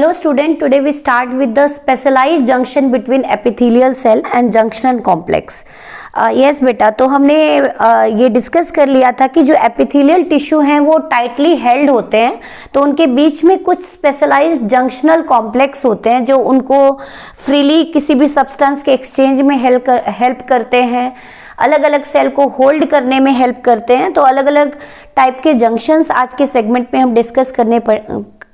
Hello student, today we start with the specialized junction between epithelial cell and junctional complex. Yes बेटा, तो हमने ये discuss कर लिया था कि जो एपिथेलियल टिश्यू हैं वो टाइटली हेल्ड होते हैं, तो उनके बीच में कुछ स्पेशलाइज्ड जंक्शनल कॉम्प्लेक्स होते हैं जो उनको फ्रीली किसी भी सब्सटेंस के एक्सचेंज में हेल्प करते हैं, अलग अलग सेल को होल्ड करने में हेल्प करते हैं। तो अलग अलग टाइप के जंक्शंस आज के सेगमेंट में हम डिस्कस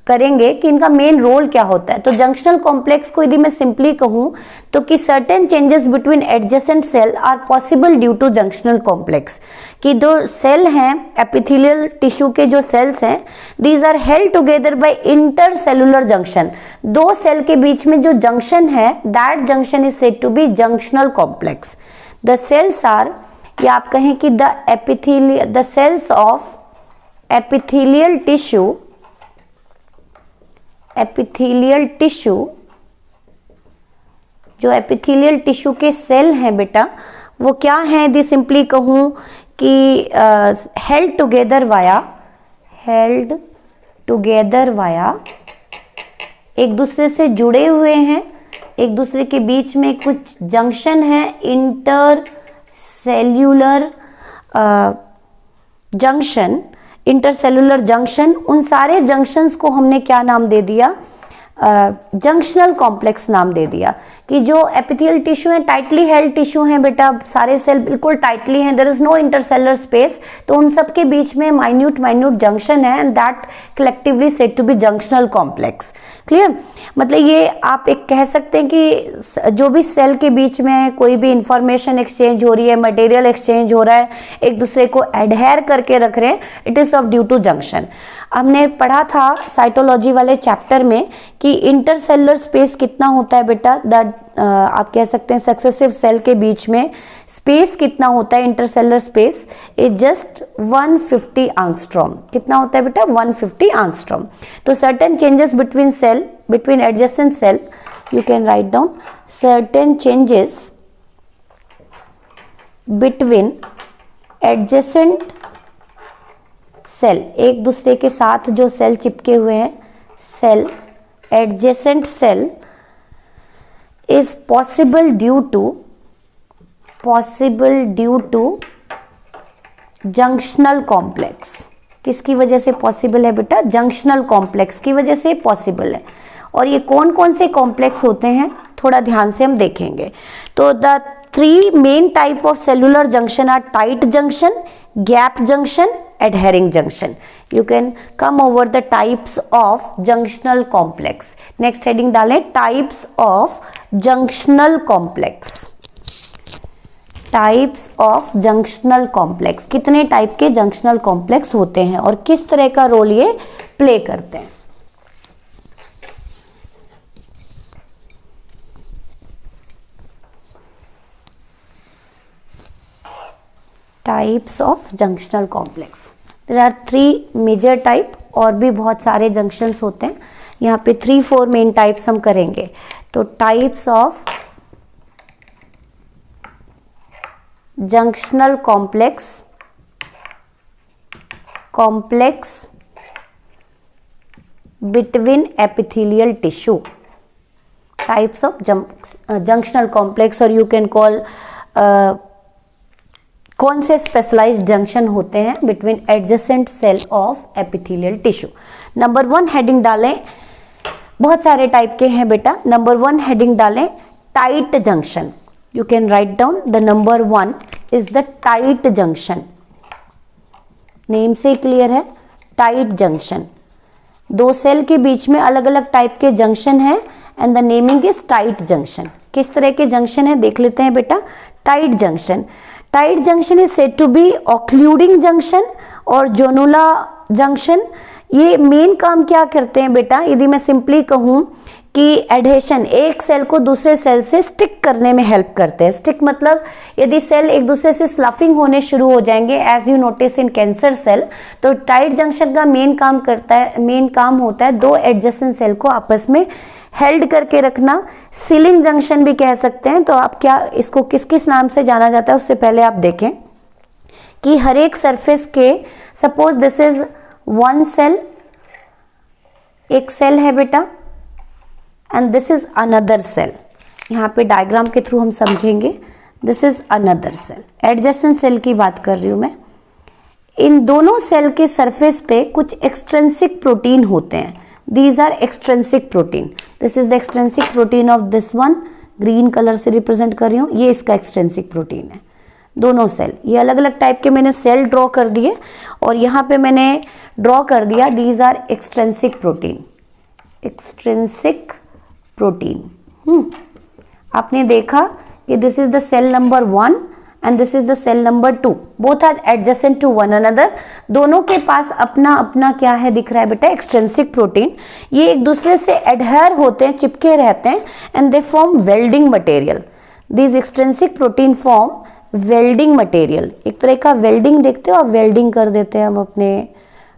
करेंगे कि इनका मेन रोल क्या होता है। तो जंक्शनल कॉम्प्लेक्स को यदि मैं सिंपली कहूं तो कि certain changes between adjacent cell are possible due to junctional complex, कि जो सेल हैं एपिथेलियल टिश्यू के जो सेल्स हैं, these are held together by intercellular junction. दो सेल के बीच में जो जंक्शन है, that junction is said to be junctional complex. The cells are, या आप कहें कि the cells of epithelial tissue, जो एपिथेलियल टिश्यू के सेल हैं बेटा, वो क्या हैं यदि सिंपली कहूं कि हेल्ड टुगेदर वाया एक दूसरे से जुड़े हुए हैं, एक दूसरे के बीच में कुछ जंक्शन है, इंटरसेलुलर जंक्शन। उन सारे जंक्शंस को हमने क्या नाम दे दिया? जंक्शनल कॉम्प्लेक्स नाम दे दिया। कि जो एपिथेलियल टिश्यू है टाइटली हेल्ड टिश्यू है बेटा, सारे सेल बिल्कुल टाइटली हैं, there is no intercellular space, तो उन सब के बीच में माइन्यूट जंक्शन है and that collectively said to be junctional complex. Clear? मतलब ये आप एक कह सकते हैं कि जो भी सेल के बीच में कोई भी इंफॉर्मेशन एक्सचेंज हो रही है, मटेरियल एक्सचेंज हो रहा है, एक दूसरे को एडहेयर करके रख रहे हैं, it is of due to junction. हमने पढ़ा था साइटोलॉजी वाले चैप्टर में कि इंटरसेलुलर स्पेस कितना होता है बेटा, दैट आप कह सकते हैं सक्सेसिव सेल के बीच में स्पेस कितना होता है, intercellular space is just 150 angstrom. कितना होता है बेटा? 150 एंगस्ट्रॉम। तो certain changes between adjacent cell, you can write down certain changes between adjacent cell, एक दूसरे के साथ जो सेल चिपके हुए हैं, cell adjacent cell is possible due to junctional complex। किसकी वजह से पॉसिबल है बेटा? जंक्शनल कॉम्प्लेक्स की वजह से पॉसिबल है। और ये कौन कौन से कॉम्प्लेक्स होते हैं थोड़ा ध्यान से हम देखेंगे। तो the 3 main type of cellular junction are tight junction, gap junction, adhering junction. You can come over the types of junctional complex. Next heading डालें, types of junctional complex। Types of junctional complex, कितने type के junctional complex होते हैं और किस तरह का role ये प्ले करते हैं। Types of junctional complex, there are 3 major type, और भी बहुत सारे जंक्शंस होते हैं। यहाँ पे 3-4 मेन टाइप्स हम करेंगे। तो types of junctional complex between epithelial tissue, types of junctional complex, और यू कैन कॉल कौन से स्पेशलाइज्ड जंक्शन होते हैं between adjacent cell of epithelial tissue. Number 1 heading डालें, बहुत सारे टाइप के हैं बेटा। नंबर 1 हेडिंग डालें, tight junction. You can write down the number 1 is the tight junction. Name से क्लियर है, टाइट जंक्शन। दो सेल के बीच में अलग अलग टाइप के जंक्शन है and the naming is tight junction. किस तरह के जंक्शन है देख लेते हैं बेटा। Tight junction, tight junction is said to be occluding junction और जोनुला जंक्शन। ये मेन काम क्या करते हैं बेटा? यदि मैं सिंपली कहूं कि एडहेशन, एक सेल को दूसरे सेल से स्टिक करने में हेल्प करते हैं। स्टिक मतलब यदि सेल एक दूसरे से स्लफिंग होने शुरू हो जाएंगे, as you notice in cancer cell, तो टाइट जंक्शन का मेन काम होता है दो एडजेसेंट सेल को आपस में हेल्ड करके रखना। सीलिंग जंक्शन भी कह सकते हैं। तो आप क्या इसको किस किस नाम से जाना जाता है उससे पहले आप देखें कि हर एक सरफेस के, suppose this is one cell, एक सेल है बेटा, and this is another cell. यहाँ पे डायग्राम के थ्रू हम समझेंगे। This is another cell, adjacent cell की बात कर रही हूँ मैं। इन दोनों सेल के सरफेस पे कुछ एक्सट्रिंसिक प्रोटीन होते हैं। These are extrinsic protein. This is the extrinsic protein of this one, green colour से रिप्रेजेंट कर रही हूँ, ये इसका एक्सट्रिंसिक प्रोटीन है। दोनों सेल, ये अलग अलग टाइप के मैंने सेल ड्रॉ कर दिए और यहाँ पे मैंने ड्रॉ कर दिया these are extrinsic protein. Extrinsic protein. आपने देखा कि this is the cell number 1 and this is the cell number 2, both are adjacent to one another. दोनों के पास अपना अपना क्या है दिख रहा है बेटा, एक्सट्रिंसिक प्रोटीन। ये एक दूसरे से एडहेयर होते हैं, चिपके रहते हैं and they form welding material. This extrinsic protein form welding material. एक तरह का वेल्डिंग देखते हो आप, वेल्डिंग कर देते हैं हम अपने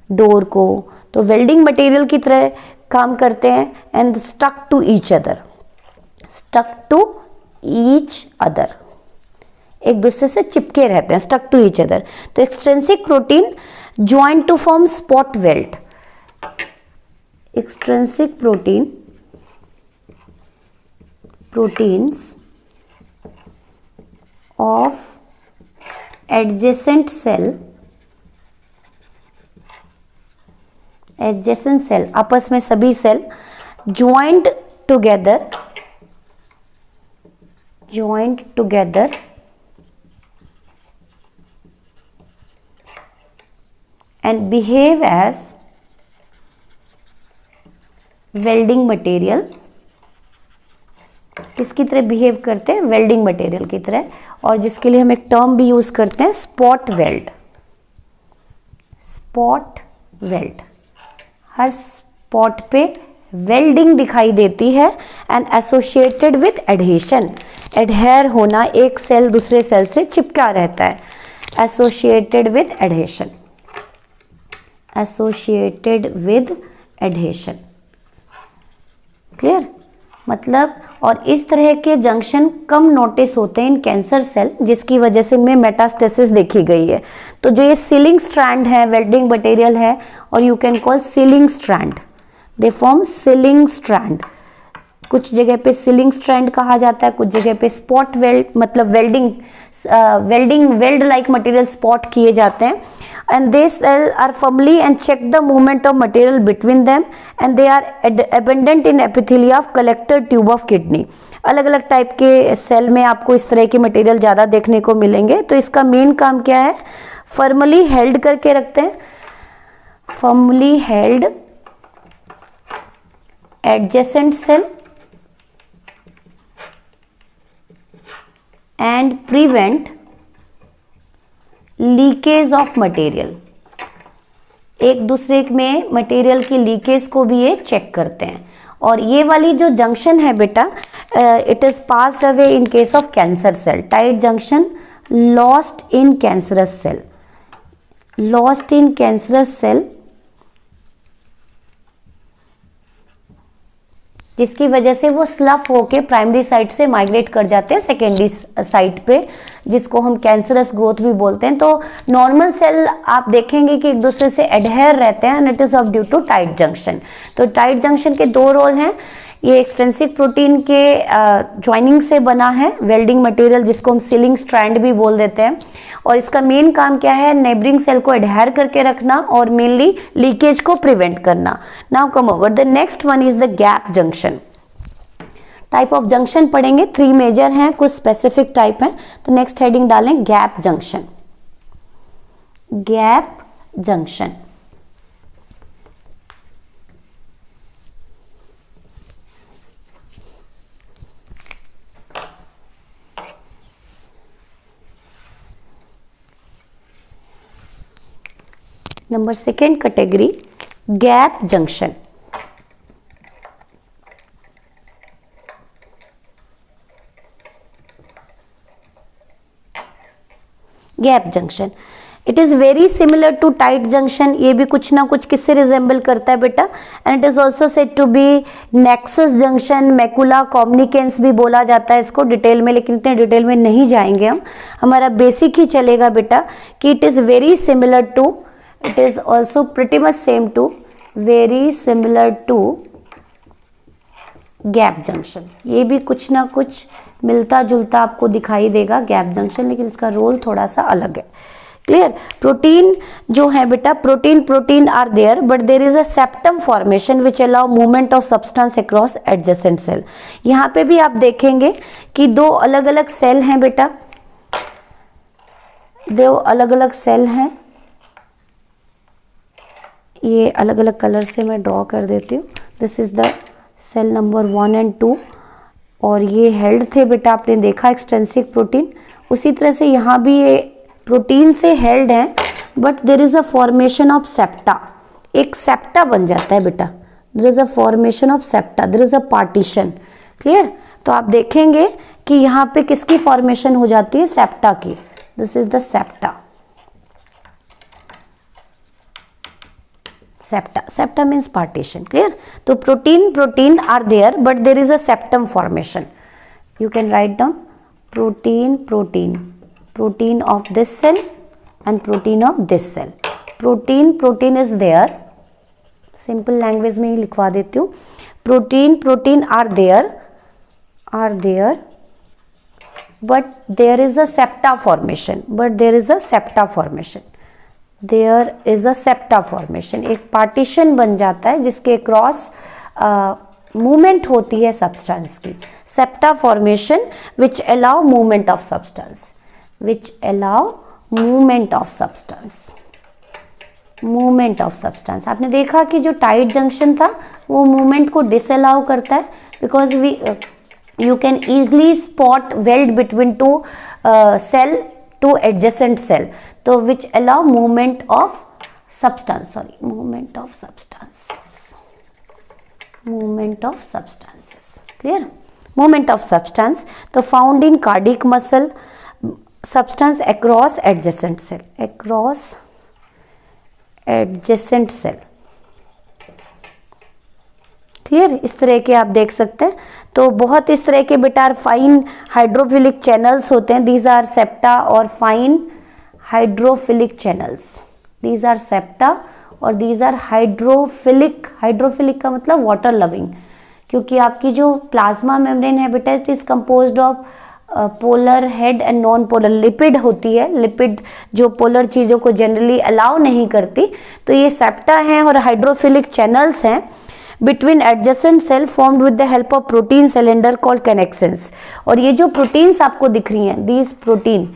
डोर को, तो वेल्डिंग मटेरियल की तरह काम करते हैं। And stuck to each other, stuck to each other, एक दूसरे से चिपके रहते हैं, स्टक टू ईच अदर। तो extrinsic protein join to form spot weld. Extrinsic protein, proteins of adjacent cell, adjacent cell आपस में सभी cell joint together, joint together and behave as welding material। किसकी तरह बिहेव करते हैं, वेल्डिंग मटेरियल की तरह। और जिसके लिए हम एक टर्म भी यूज करते हैं, स्पॉट वेल्ड। स्पॉट वेल्ड, हर स्पॉट पे वेल्डिंग दिखाई देती है and associated with adhesion. Adhere होना, एक सेल दूसरे सेल से चिपका रहता है, associated with adhesion, associated with adhesion. Clear मतलब, और इस तरह के जंक्शन कम नोटिस होते हैं इन कैंसर सेल, जिसकी वजह से उनमें मेटास्टेसिस देखी गई है। तो जो ये सीलिंग स्ट्रैंड है, वेल्डिंग मटेरियल है, और you can call ceiling strand, they form ceiling strand. कुछ जगह पे सीलिंग स्ट्रैंड कहा जाता है, कुछ जगह पे स्पॉट वेल्ड, मतलब welding weld like material spot किए जाते हैं। And they cell are firmly and check the movement of material between them and they are abundant in epithelia of collector tube of kidney। अलग अलग type के cell में आपको इस तरह के मटेरियल ज़्यादा देखने को मिलेंगे। तो इसका मेन काम क्या है, फर्मली हेल्ड करके रखते हैं, firmly held adjacent cell and prevent leakage of material. एक दूसरे में मटेरियल की लीकेज को भी ये चेक करते हैं। और ये वाली जो जंक्शन है बेटा, it is passed away in case of cancer cell. Tight junction lost in cancerous cell, lost in cancerous cell, जिसकी वजह से वो स्लफ होके प्राइमरी साइट से माइग्रेट कर जाते हैं सेकेंडरी साइट पे, जिसको हम कैंसरस ग्रोथ भी बोलते हैं। तो नॉर्मल सेल आप देखेंगे कि एक दूसरे से एडहेयर रहते हैं and it is of due to tight junction. तो टाइट जंक्शन के दो रोल हैं, ये एक्सटेंसिक प्रोटीन के ज्वाइनिंग से बना है वेल्डिंग मटेरियल, जिसको हम सीलिंग स्ट्रैंड भी बोल देते हैं। और इसका मेन काम क्या है, नेबरिंग सेल को एडहेयर करके रखना और मेनली लीकेज को प्रिवेंट करना। Now come over the next one is the gap junction. Type of junction पढ़ेंगे, 3 मेजर हैं, कुछ स्पेसिफिक टाइप हैं। तो नेक्स्ट हेडिंग डालें gap junction. Gap junction, number 2 category gap junction. Gap junction, it is very similar to tight junction. ये भी कुछ ना कुछ किससे रिजेंबल करता है बेटा, and it is also said to be nexus junction, macula communicans भी बोला जाता है इसको डिटेल में, लेकिन इतने डिटेल में नहीं जाएंगे हम, हमारा बेसिक ही चलेगा बेटा कि it is very similar to, it is also pretty much same to, very similar to gap junction, ये भी कुछ ना कुछ मिलता जुलता आपको दिखाई देगा गैप जंक्शन, लेकिन इसका रोल थोड़ा सा अलग है। क्लियर। प्रोटीन जो है बेटा, protein are there but there is a septum formation which allow movement of substance across adjacent cell. यहाँ पे भी आप देखेंगे कि दो अलग अलग सेल हैं बेटा, दो अलग अलग सेल हैं, ये अलग अलग कलर से मैं ड्रॉ कर देती हूँ। This is the cell number 1 and 2 और ये हेल्ड थे बेटा, आपने देखा एक्सटेंसिव प्रोटीन। उसी तरह से यहाँ भी ये प्रोटीन से हेल्ड है but there is a formation of septa, एक सेप्टा बन जाता है बेटा, देर is a formation of septa, there is a partition. Clear. तो आप देखेंगे कि यहाँ पे किसकी फॉर्मेशन हो जाती है, सेप्टा की। This is the septa, septa means partition. Clear. तो protein are there but there is a septum formation. You can write down protein of this cell and protein of this cell. protein is there, simple language में ही लिखवा देती हूँ। protein are there but there is a septa formation, एक partition बन जाता है जिसके cross movement होती है सब्सटेंस की। Septa formation which allow movement of substance, movement of substance. आपने देखा कि जो टाइट जंक्शन था वो मूवमेंट को डिसअलाउ करता है, because you can easily spot weld between two cell to adjacent cell, तो which allow movement of substance, movement of substances. Clear? Movement of substance. तो found in cardiac muscle, substance across adjacent cell. Clear. इस तरह के आप देख सकते हैं। तो बहुत इस तरह के बेटा फाइन हाइड्रोफिलिक चैनल्स होते हैं। दीज आर सेप्टा और fine hydrophilic channels, these are septa और दीज आर हाइड्रोफिलिक। हाइड्रोफिलिक का मतलब वाटर लविंग, क्योंकि आपकी जो प्लाज्मा मेम्ब्रेन है बेटा it is composed of polar head and non polar. Lipid होती है, लिपिड जो पोलर चीज़ों को जनरली अलाउ नहीं करती, तो ये सेप्टा हैं और हाइड्रोफिलिक चैनल्स हैं between adjacent cell formed with the help of protein cylinder called connections. और ये जो प्रोटीन्स आपको दिख रही हैं, दीज प्रोटीन,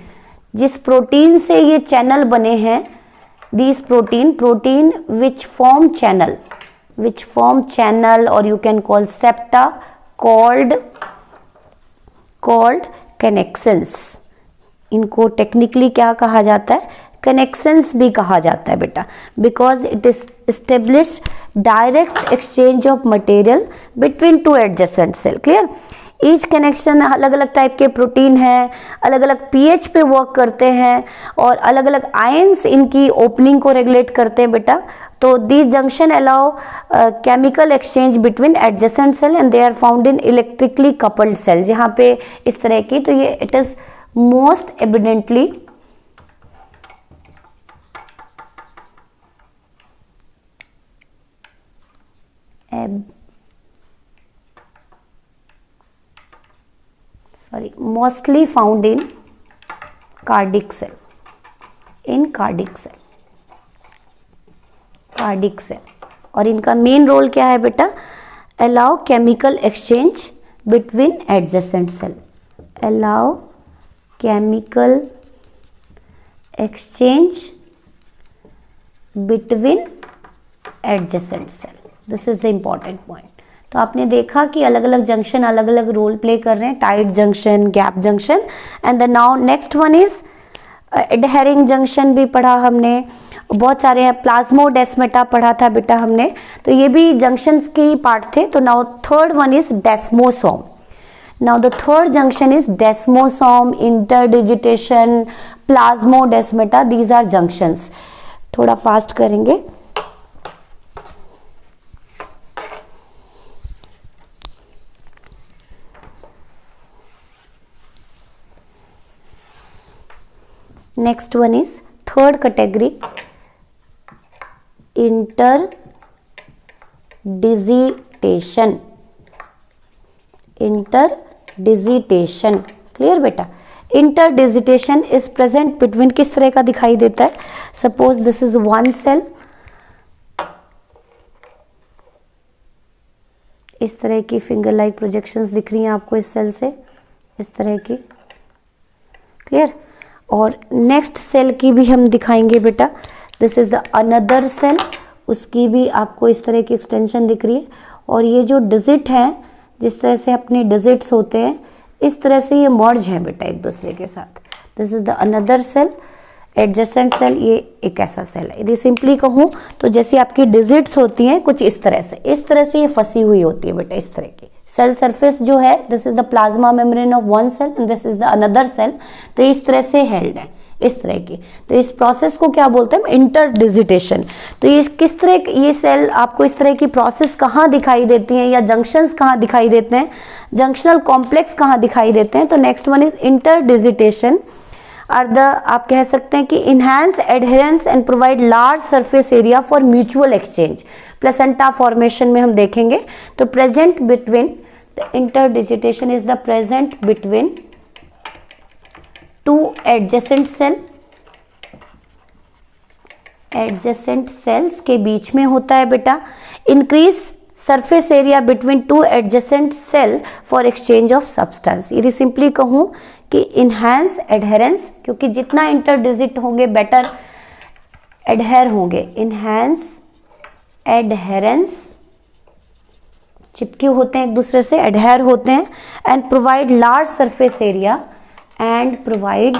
जिस प्रोटीन से ये चैनल बने हैं, these protein which form channel or you can call septa called connections। इनको टेक्निकली क्या कहा जाता है, कनेक्शंस भी कहा जाता है बेटा, because it is establish direct exchange of material between two adjacent cell. Clear. Each connection अलग अलग टाइप के प्रोटीन हैं, अलग अलग पीएच पे वर्क करते हैं और अलग अलग आयंस इनकी ओपनिंग को रेगुलेट करते हैं बेटा। तो this junction allow chemical exchange between adjacent cell and they are found in electrically coupled cell. जहाँ पे इस तरह की, तो ये it is most evidently mostly found in cardiac cell, और इनका मेन रोल क्या है बेटा, allow chemical exchange between adjacent cell, allow chemical exchange between adjacent cell. This is the important point. तो आपने देखा कि अलग अलग जंक्शन अलग अलग रोल प्ले कर रहे हैं, tight junction, gap junction, and the now next one is adhering junction भी पढ़ा हमने, बहुत सारे हैं, प्लाज्मोडेस्माटा पढ़ा था बेटा हमने, तो ये भी जंक्शंस के ही पार्ट थे। तो now third one is desmosome. Now the third junction is desmosome, interdigitation, plasmodesmata, these are junctions. थोड़ा फास्ट करेंगे। Next one is third category, interdigitation. Interdigitation. Clear बेटा, इंटरडिजिटेशन इज प्रेजेंट बिटवीन, किस तरह का दिखाई देता है, suppose this is one cell, इस तरह की फिंगर लाइक प्रोजेक्शंस दिख रही हैं आपको इस सेल से, इस तरह की। क्लियर, और नेक्स्ट सेल की भी हम दिखाएंगे बेटा, this is the another cell, उसकी भी आपको इस तरह की एक्सटेंशन दिख रही है। और ये जो डिजिट हैं, जिस तरह से अपने डिजिट्स होते हैं, इस तरह से ये मर्ज हैं बेटा एक दूसरे के साथ। This is the another cell, adjacent cell, ये एक ऐसा सेल है। यदि सिंपली कहूँ तो जैसे आपकी डिजिट्स होती हैं कुछ इस तरह से ये फंसी हुई होती है बेटा, इस तरह की। सेल सरफेस जो है, this is the plasma membrane of one cell and this is the another cell, तो इस तरह से हेल्ड है, इस तरह की। तो इस प्रोसेस को क्या बोलते हैं, इंटरडिजिटेशन। तो ये किस तरह, ये सेल आपको इस तरह की प्रोसेस कहाँ दिखाई देती हैं, या जंक्शंस कहाँ दिखाई देते हैं, जंक्शनल कॉम्प्लेक्स कहाँ दिखाई देते हैं। तो next one is interdigitation are the, आप कह सकते हैं कि enhance adherence and provide large surface area for mutual exchange. Placenta formation में हम देखेंगे, तो present between the interdigitation is the present between two adjacent cell, adjacent cells के बीच में होता है बेटा। Increase surface area between two adjacent cell for exchange of substance. यदि सिंपली कहूं कि इनहैंस एडहेरेंस, क्योंकि जितना इंटरडिजिट होंगे बेटर एडहेर होंगे, इनहैंस एडहेरेंस, चिपके होते हैं एक दूसरे से, एडहेर होते हैं, and provide large surface area, and provide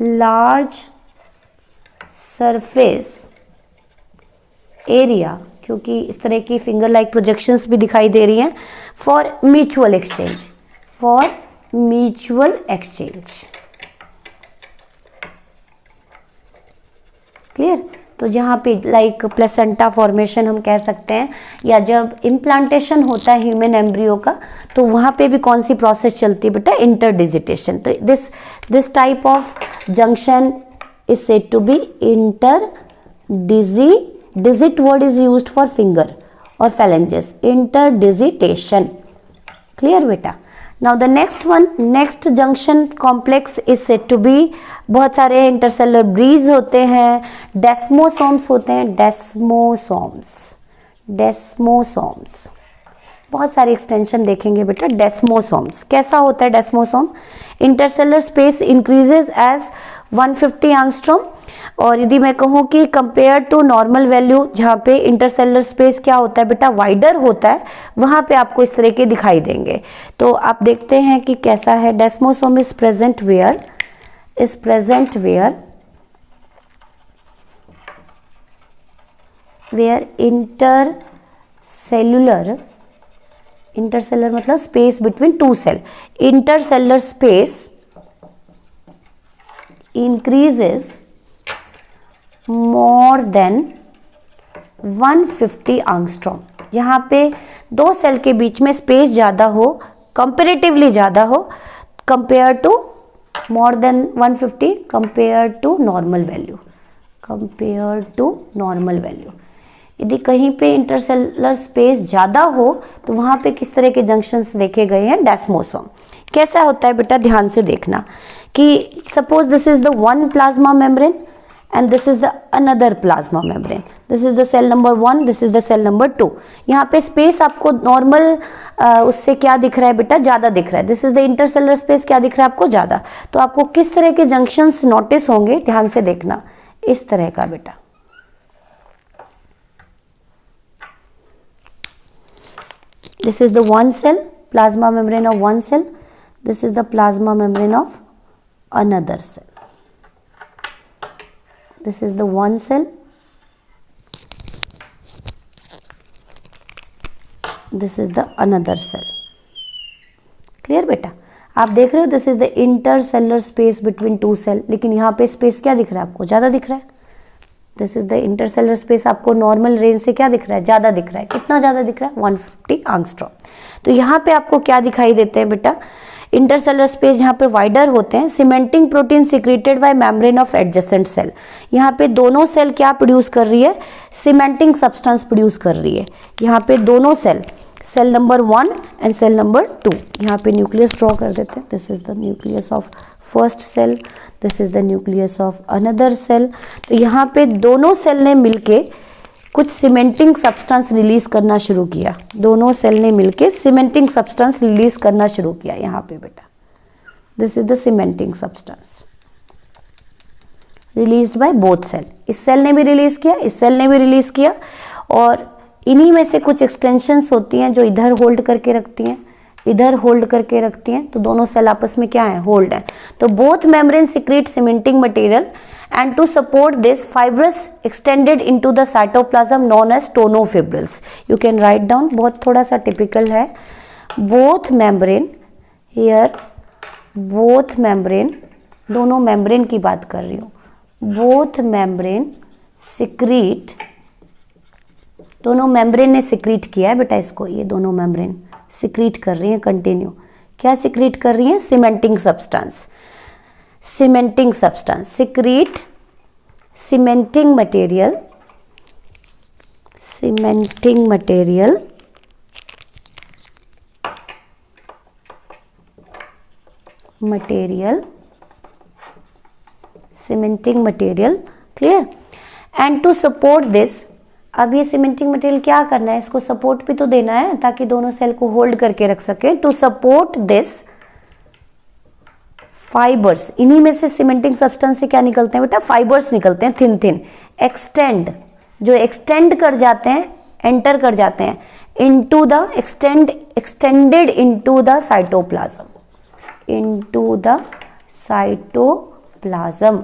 large surface area, क्योंकि इस तरह की फिंगर लाइक प्रोजेक्शंस भी दिखाई दे रही हैं, for mutual exchange, for mutual exchange. Clear, तो जहाँ पे लाइक प्लेसेंटा फॉर्मेशन हम कह सकते हैं, या जब इम्प्लांटेशन होता है ह्यूमन एम्ब्रियो का, तो वहाँ पे भी कौन सी प्रोसेस चलती है बेटा, इंटरडिजिटेशन। तो this type of junction is said to be digit word is used for finger और phalanges, interdigitation। क्लियर बेटा, now the next one, next junction complex is said to be, बहुत सारे इंटरसेलर ब्रीज होते हैं, desmosomes होते हैं, desmosomes, बहुत सारी एक्सटेंशन देखेंगे बेटा। डेस्मोसोम्स कैसा होता है, desmosome, intercellular space increases as 150 angstrom. और यदि मैं कहूँ कि कंपेयर टू नॉर्मल वैल्यू, जहाँ पे इंटरसेलर स्पेस क्या होता है बेटा, वाइडर होता है, वहाँ पे आपको इस तरह के दिखाई देंगे। तो आप देखते हैं कि कैसा है, desmosome is present where, intercellular मतलब space between two cell, intercellular space increases more than 150 angstrom. जहाँ पे दो सेल के बीच में स्पेस ज़्यादा हो, कंपेरेटिवली ज़्यादा हो, compare to more than 150, compare to normal value, यदि कहीं पे इंटरसेलर स्पेस ज़्यादा हो तो वहाँ पे किस तरह के जंक्शंस देखे गए हैं, डेस्मोसोम। कैसा होता है बेटा, ध्यान से देखना कि suppose this is the one plasma membrane and this is the another plasma membrane, this is the cell number 1, this is the cell number 2। यहाँ पे स्पेस आपको नॉर्मल उससे क्या दिख रहा है बेटा, ज़्यादा दिख रहा है, this is the intercellular space, क्या दिख रहा है आपको, ज़्यादा। तो आपको किस तरह के जंक्शंस नोटिस होंगे, ध्यान से देखना, इस तरह का बेटा। This is the one cell, plasma membrane of one cell, this is the plasma membrane of another cell, this is the one cell, this is the another cell। Clear बेटा, आप देख रहे हो this is the intercellular space between two cell, लेकिन यहाँ पे space क्या दिख रहा है आपको, ज़्यादा दिख रहा है। This is the intercellular space, आपको नॉर्मल रेंज से क्या दिख रहा है, ज़्यादा दिख रहा है। कितना ज़्यादा दिख रहा है, 150 एंगस्ट्रॉम। तो यहाँ पे आपको क्या दिखाई देते हैं बेटा, इंटरसेलर स्पेस जहाँ पे वाइडर होते हैं, cementing protein secreted by membrane of adjacent cell. यहाँ पे दोनों सेल क्या प्रोड्यूस कर रही है, सीमेंटिंग सब्सटेंस प्रोड्यूस कर रही है। यहाँ पे दोनों cell cell number 1 and cell number 2। यहाँ पे न्यूक्लियस ड्रॉ कर देते हैं। This is the nucleus of first cell, this is the nucleus of another cell. तो यहाँ पे दोनों सेल ने मिलके कुछ सीमेंटिंग सब्सटेंस रिलीज करना शुरू किया। दोनों सेल ने मिलके सीमेंटिंग सब्सटेंस रिलीज करना शुरू किया। यहाँ पे बेटा this is the cementing substance released by both cell. इस सेल ने भी रिलीज किया, इस सेल ने भी रिलीज किया, और इन्हीं में से कुछ एक्सटेंशंस होती हैं जो इधर होल्ड करके रखती हैं, इधर होल्ड करके रखती हैं। तो दोनों सेल आपस में क्या है, होल्ड है। तो both membrane secrete cementing material and to support this fibrous extended into the cytoplasm known as tonofibrils. You can write down, बहुत थोड़ा सा टिपिकल है। Both membrane here, both membrane, दोनों मेम्ब्रेन की बात कर रही हूँ। बोथ मेम्ब्रेन सिक्रीट, दोनों मेम्ब्रेन ने सिक्रीट किया है बेटा इसको, ये दोनों मेम्ब्रेन सिक्रीट कर रही हैं कंटिन्यू। क्या सिक्रीट कर रही हैं, cementing substance. Cementing substance secrete cementing material, cementing material material cementing material, clear. And to support this, अब ये सीमेंटिंग मटेरियल क्या करना है, इसको सपोर्ट भी तो देना है ताकि दोनों सेल को होल्ड करके रख सके। टू सपोर्ट दिस फाइबर्स, इन्हीं में से सीमेंटिंग सब्सटेंस से क्या निकलते हैं बेटा, फाइबर्स निकलते हैं थिन थिन। एक्सटेंड, जो एक्सटेंड कर जाते हैं, एंटर कर जाते हैं into the extended into the cytoplasm, into the cytoplasm,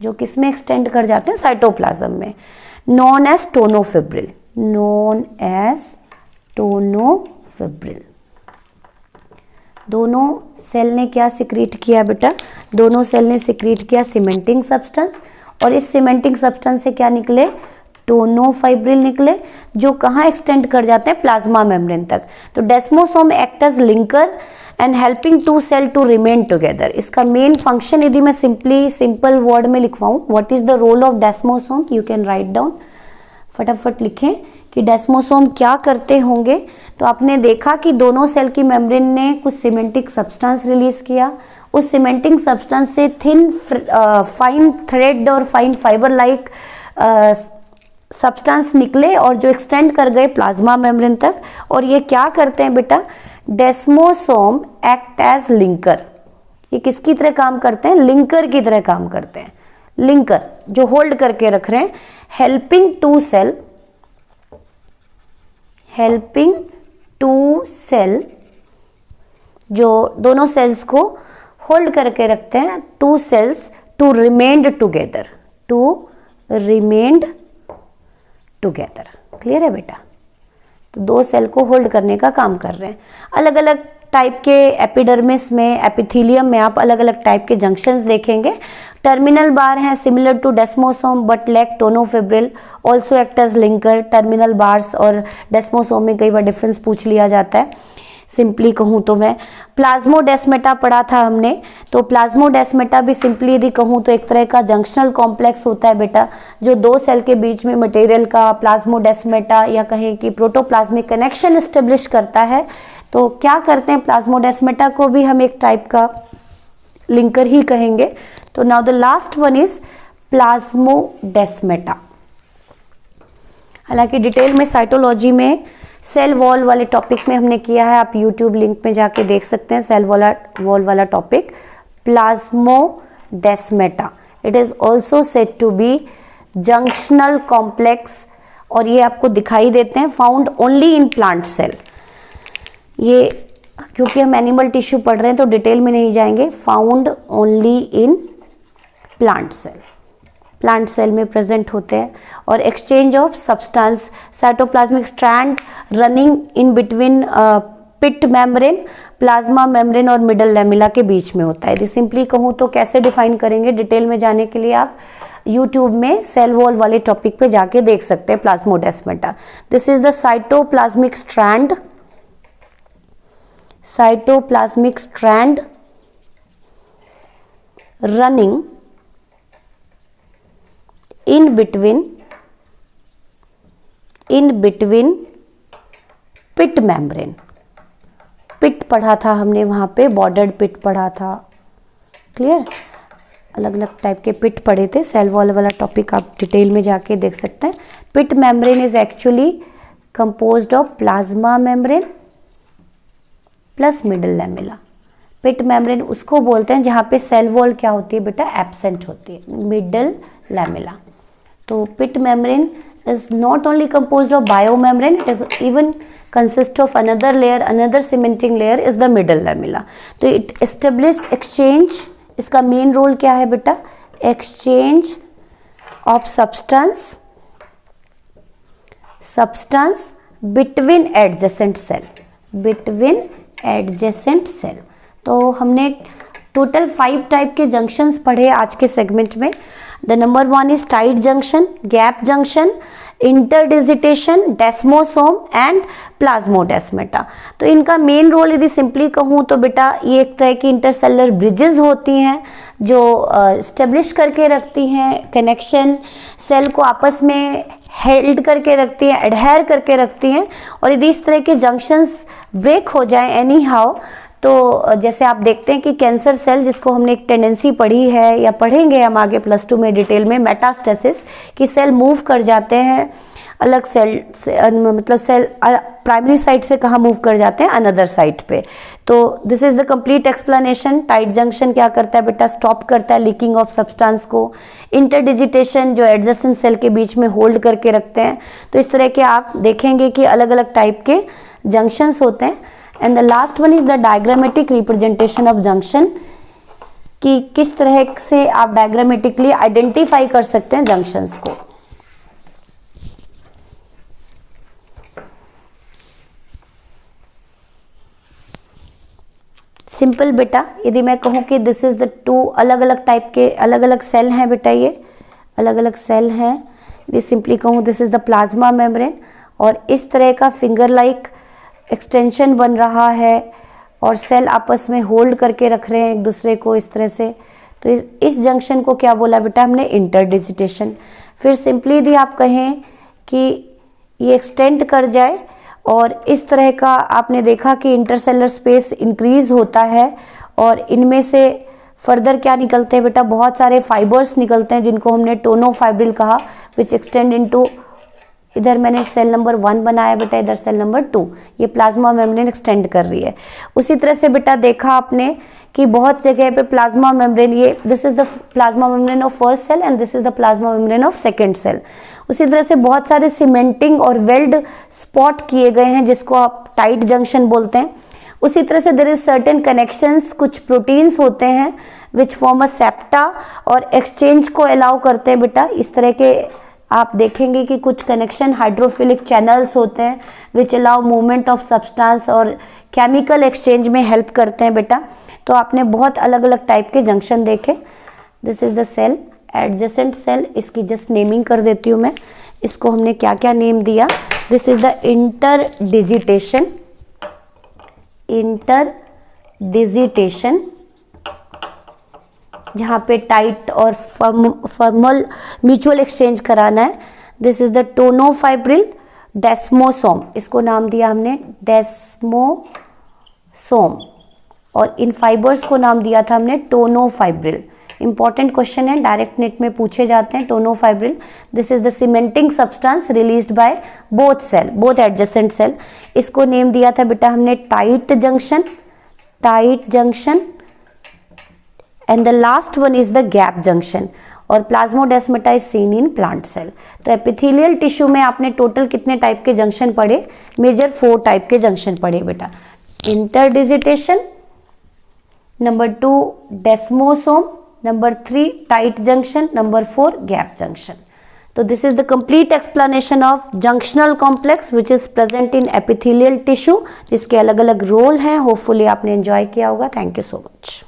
जो किसमें एक्सटेंड कर जाते हैं, साइटोप्लाज्म में। Known as tonofibril, known as tonofibril. दोनों सेल ने क्या सिक्रीट किया बेटा, दोनों सेल ने सिक्रीट किया सीमेंटिंग सब्सटेंस, और इस सीमेंटिंग सब्सटेंस से क्या निकले, टोनोफाइब्रिल निकले, जो कहाँ एक्सटेंड कर जाते हैं, प्लाज्मा मेम्ब्रेन तक। तो desmosome act as linker and helping two cell to remain together. इसका मेन फंक्शन यदि मैं सिंपल वर्ड में लिखवाऊं, what is the role of desmosome, you can write down, फटाफट लिखें कि डेस्मोसोम क्या करते होंगे। तो आपने देखा कि दोनों सेल की मेम्ब्रेन ने कुछ सीमेंटिक सब्सटेंस रिलीज किया, उस सीमेंटिंग सब्सटेंस से थिन फाइन थ्रेड और फाइन फाइबर लाइक सब्सटेंस निकले और जो एक्सटेंड कर गए प्लाज्मा मेम्ब्रेन तक। और ये क्या करते हैं बेटा, डेस्मोसोम एक्ट एज लिंकर। ये किसकी तरह काम करते हैं, लिंकर की तरह काम करते हैं। लिंकर जो होल्ड करके रख रहे हैं, हेल्पिंग टू सेल, जो दोनों सेल्स को होल्ड करके रखते हैं, two cells to remained together, to remained together. Clear है बेटा, तो दो सेल को होल्ड करने का काम कर रहे हैं। अलग अलग टाइप के एपिडर्मिस में, एपिथेलियम में आप अलग अलग टाइप के जंक्शंस देखेंगे। टर्मिनल बार हैं similar to desmosome but lack tonofibril, also act as linker. Terminal bars और डेस्मोसोम में कई बार डिफरेंस पूछ लिया जाता है। सिंपली कहूँ तो मैं प्लाज्मोडेस्मेटा पढ़ा था हमने, तो प्लाज्मोडेस्मेटा भी सिंपली यदि कहूँ तो एक तरह का जंक्शनल कॉम्प्लेक्स होता है बेटा, जो दो सेल के बीच में मटेरियल का प्लाज्मोडेस्मेटा या कहें कि प्रोटोप्लाज्मिक कनेक्शन एस्टेब्लिश करता है। तो क्या करते हैं, प्लाज्मोडेस्मेटा को भी हम एक टाइप का लिंकर ही कहेंगे। तो now the last one is plasmodesmata. हालांकि डिटेल में साइटोलॉजी में सेल वॉल वाले टॉपिक में हमने किया है, आप यूट्यूब लिंक में जाके देख सकते हैं सेल वॉल वाला topic, plasmodesmata. It is also said to be junctional complex, और ये आपको दिखाई देते हैं, found only in plant cell. ये क्योंकि हम एनिमल टिश्यू पढ़ रहे हैं तो डिटेल में नहीं जाएंगे, found only in plant cell, plant cell में प्रेजेंट होते हैं। और exchange of substance, cytoplasmic strand running in between pit membrane, plasma membrane और मिडल लैमेला के बीच में होता है। यदि सिंपली कहूँ तो कैसे डिफाइन करेंगे, डिटेल में जाने के लिए आप यूट्यूब में सेल वॉल वाले टॉपिक पे जाके देख सकते हैं plasmodesmata. This is the cytoplasmic strand, cytoplasmic strand running in between pit membrane, pit पढ़ा था हमने वहाँ पे, बॉर्डर्ड पिट पढ़ा था, क्लियर। अलग अलग टाइप के पिट पढ़े थे, सेल वॉल वाला टॉपिक आप डिटेल में जाके देख सकते हैं। Pit membrane is actually composed of plasma membrane plus middle lamella. Pit membrane उसको बोलते हैं जहाँ पे सेल वॉल क्या होती है बेटा, एब्सेंट होती है, मिडल लैमेला। तो पिट membrane is not only composed of biomembrane, it is even consist of another layer, another cementing layer is the middle lamella. तो it establish exchange, इसका मेन रोल क्या है बेटा, exchange of substance between adjacent cell। तो हमने total 5 type के junctions पढ़े आज के सेगमेंट में। The number 1 is tight junction, gap junction, interdigitation, desmosome and plasmodesmata. तो इनका मेन रोल यदि सिंपली कहूँ तो बेटा ये एक तरह की इंटरसेलर ब्रिजेस होती हैं जो स्टेब्लिश करके रखती हैं कनेक्शन, सेल को आपस में हेल्ड करके रखती हैं, एडहेयर करके रखती हैं। और यदि इस तरह के जंक्शंस ब्रेक हो जाएं एनी हाउ, तो जैसे आप देखते हैं कि कैंसर सेल, जिसको हमने एक टेंडेंसी पढ़ी है या पढ़ेंगे हम आगे +2 में डिटेल में, मेटास्टेसिस, कि सेल मूव कर जाते हैं अलग सेल से, मतलब सेल प्राइमरी साइट से कहाँ मूव कर जाते हैं, अनदर साइट पे। तो this is the complete explanation. Tight junction क्या करता है बेटा, स्टॉप करता है लीकिंग ऑफ सब्सटेंस को। इंटरडिजिटेशन जो एडजेसेंट सेल के बीच में होल्ड करके रखते हैं। तो इस तरह के आप देखेंगे कि अलग अलग टाइप के जंक्शंस होते हैं। And the last one is the diagrammatic representation of junction, कि किस तरह से आप डायग्रामेटिकली आइडेंटिफाई कर सकते हैं जंक्शंस को। सिंपल बेटा, यदि मैं कहूँ कि दिस इज द 2 अलग अलग टाइप के अलग अलग सेल हैं बेटा, ये अलग अलग सेल हैं। यदि सिंपली कहूँ this is the plasma membrane, और इस तरह का फिंगर लाइक एक्सटेंशन बन रहा है और सेल आपस में होल्ड करके रख रहे हैं एक दूसरे को इस तरह से। तो इस जंक्शन को क्या बोला बेटा हमने, इंटरडिजिटेशन। फिर सिंपली यदि आप कहें कि ये एक्सटेंड कर जाए और इस तरह का आपने देखा कि इंटरसेलर स्पेस इंक्रीज होता है, और इनमें से फर्दर क्या निकलते हैं बेटा, बहुत सारे फाइबर्स निकलते हैं जिनको हमने टोनोफाइब्रिल कहा, विच एक्सटेंड इनटू, इधर मैंने सेल नंबर 1 बनाया बेटा, इधर सेल नंबर 2, ये प्लाज्मा मेम्ब्रेन एक्सटेंड कर रही है। उसी तरह से बेटा देखा आपने कि बहुत जगह पे प्लाज्मा मेम्ब्रेन, ये this is the plasma membrane of first cell and this is the plasma membrane of second cell. उसी तरह से बहुत सारे सीमेंटिंग और वेल्ड स्पॉट किए गए हैं जिसको आप टाइट जंक्शन बोलते हैं। उसी तरह से देयर इज सर्टेन कनेक्शंस, कुछ प्रोटीन्स होते हैं विच फॉर्म अ सेप्टा और एक्सचेंज को अलाउ करते हैं बेटा। इस तरह के आप देखेंगे कि कुछ कनेक्शन हाइड्रोफिलिक चैनल्स होते हैं विच अलाउ मूवमेंट ऑफ सब्सटेंस और केमिकल एक्सचेंज में हेल्प करते हैं बेटा। तो आपने बहुत अलग अलग टाइप के जंक्शन देखे। This is the cell, adjacent cell, इसकी जस्ट नेमिंग कर देती हूँ मैं। इसको हमने क्या क्या नेम दिया, दिस इज द इंटरडिजिटेशन, जहाँ पे टाइट और फॉर्मल म्यूचुअल एक्सचेंज कराना है। दिस इज द टोनोफाइब्रिल, डेस्मोसोम, इसको नाम दिया हमने डेस्मोसोम, और इन फाइबर्स को नाम दिया था हमने टोनोफाइब्रिल। इंपॉर्टेंट क्वेश्चन है, डायरेक्ट नेट में पूछे जाते हैं। Tonofibril, this is the cementing substance released by both cell, both adjacent cell. इसको नेम दिया था बेटा हमने tight junction, and the last one is the gap junction, और plasmodesmata is seen in plant cell. तो एपिथेलियल टिश्यू में आपने total कितने टाइप के जंक्शन पढ़े, मेजर 4 टाइप के जंक्शन पढ़े बेटा। Interdigitation, number 2 desmosome, number 3 tight junction, number 4 gap junction. तो this is the complete explanation of junctional complex which is present in epithelial tissue, जिसके अलग अलग रोल हैं। होपफुली आपने एंजॉय किया होगा। Thank you so much.